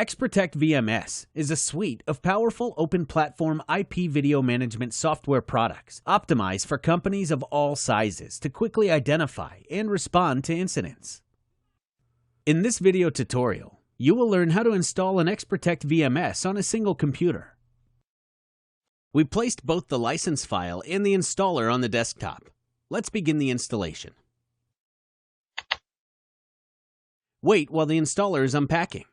XProtect VMS is a suite of powerful open-platform IP video management software products optimized for companies of all sizes to quickly identify and respond to incidents. In this video tutorial, you will learn how to install an XProtect VMS on a single computer. We placed both the license file and the installer on the desktop. Let's begin the installation. Wait while the installer is unpacking.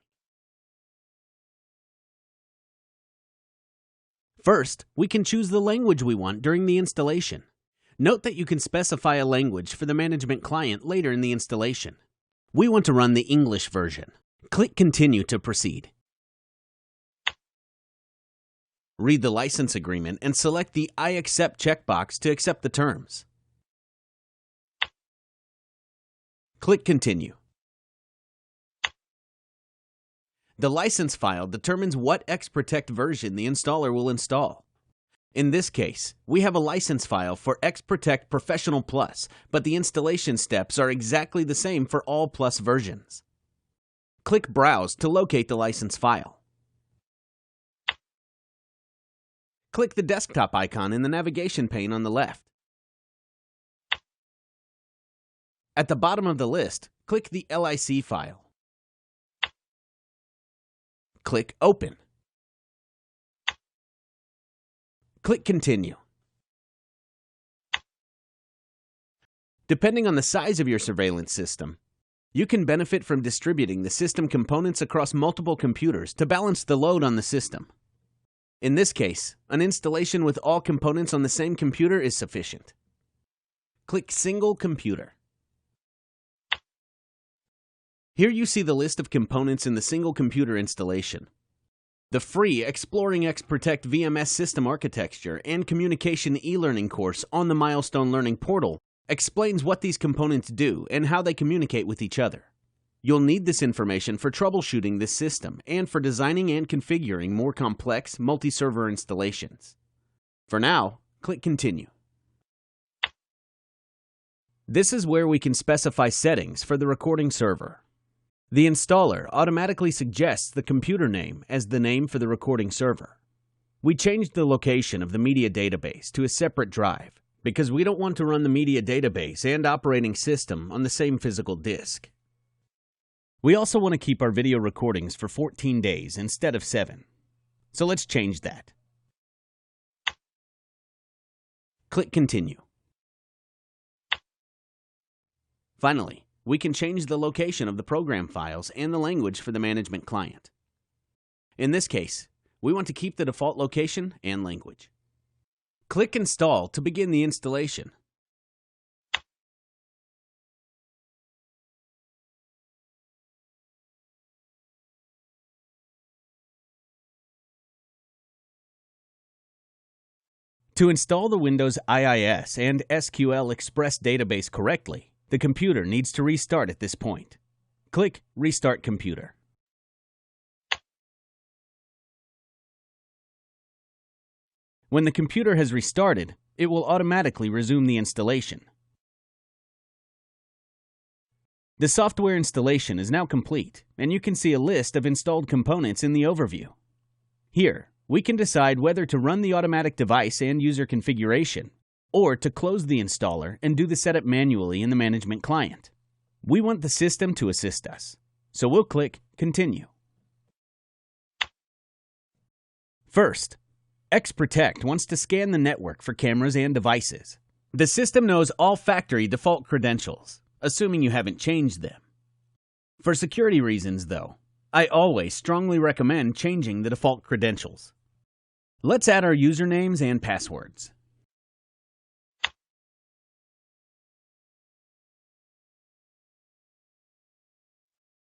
First, we can choose the language we want during the installation. Note that you can specify a language for the management client later in the installation. We want to run the English version. Click Continue to proceed. Read the license agreement and select the I accept checkbox to accept the terms. Click Continue. The license file determines what XProtect version the installer will install. In this case, we have a license file for XProtect Professional Plus, but the installation steps are exactly the same for all Plus versions. Click Browse to locate the license file. Click the desktop icon in the navigation pane on the left. At the bottom of the list, click the LIC file. Click Open. Click Continue. Depending on the size of your surveillance system, you can benefit from distributing the system components across multiple computers to balance the load on the system. In this case, an installation with all components on the same computer is sufficient. Click Single Computer. Here you see the list of components in the single computer installation. The free Exploring XProtect VMS System Architecture and Communication e-learning course on the Milestone Learning portal explains what these components do and how they communicate with each other. You'll need this information for troubleshooting this system and for designing and configuring more complex multi-server installations. For now, click Continue. This is where we can specify settings for the recording server. The installer automatically suggests the computer name as the name for the recording server. We changed the location of the media database to a separate drive because we don't want to run the media database and operating system on the same physical disk. We also want to keep our video recordings for 14 days instead of 7. So let's change that. Click Continue. Finally, we can change the location of the program files and the language for the management client. In this case, we want to keep the default location and language. Click Install to begin the installation. To install the Windows IIS and SQL Express database correctly, the computer needs to restart at this point. Click Restart Computer. When the computer has restarted, it will automatically resume the installation. The software installation is now complete, and you can see a list of installed components in the overview. Here, we can decide whether to run the automatic device and user configuration, or to close the installer and do the setup manually in the management client. We want the system to assist us, so we'll click Continue. First, XProtect wants to scan the network for cameras and devices. The system knows all factory default credentials, assuming you haven't changed them. For security reasons, though, I always strongly recommend changing the default credentials. Let's add our usernames and passwords.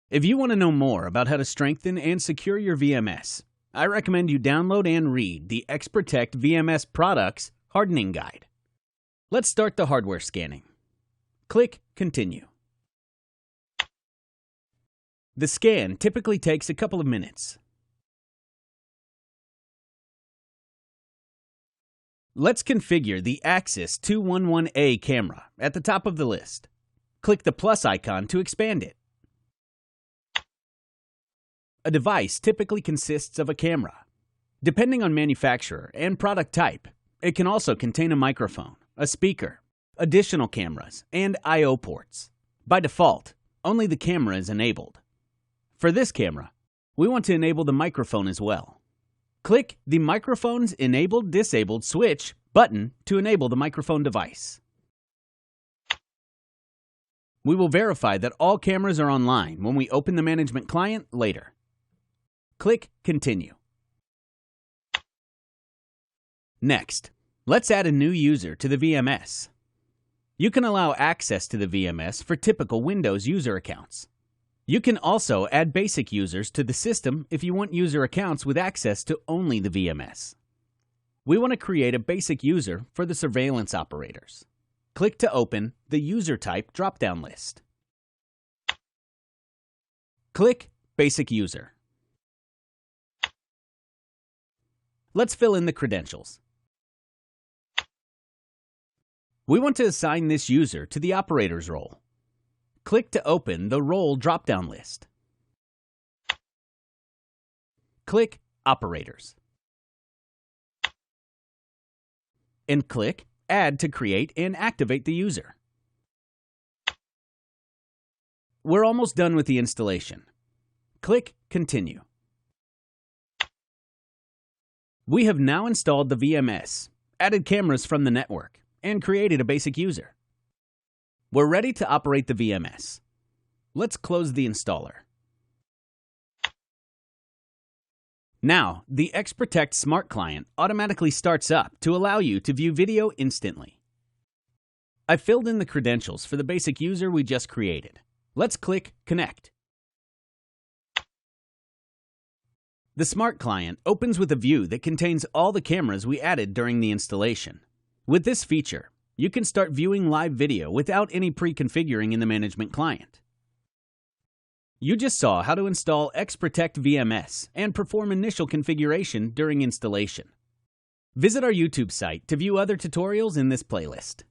If you want to know more about how to strengthen and secure your VMS, I recommend you download and read the XProtect VMS Products Hardening Guide. Let's start the hardware scanning. Click Continue. The scan typically takes a couple of minutes. Let's configure the Axis 211A camera at the top of the list. Click the plus icon to expand it. A device typically consists of a camera. Depending on manufacturer and product type, it can also contain a microphone, a speaker, additional cameras, and I/O ports. By default, only the camera is enabled. For this camera, we want to enable the microphone as well. Click the Microphones Enabled/Disabled switch button to enable the microphone device. We will verify that all cameras are online when we open the management client later. Click Continue. Next, let's add a new user to the VMS. You can allow access to the VMS for typical Windows user accounts. You can also add basic users to the system if you want user accounts with access to only the VMS. We want to create a basic user for the surveillance operators. Click to open the User Type drop-down list. Click Basic User. Let's fill in the credentials. We want to assign this user to the operator's role. Click to open the Role drop-down list. Click Operators. And click Add to create and activate the user. We're almost done with the installation. Click Continue. We have now installed the VMS, added cameras from the network, and created a basic user. We're ready to operate the VMS. Let's close the installer. Now, the XProtect Smart Client automatically starts up to allow you to view video instantly. I filled in the credentials for the basic user we just created. Let's click Connect. The Smart Client opens with a view that contains all the cameras we added during the installation. With this feature, you can start viewing live video without any pre-configuring in the management client. You just saw how to install XProtect VMS and perform initial configuration during installation. Visit our YouTube site to view other tutorials in this playlist.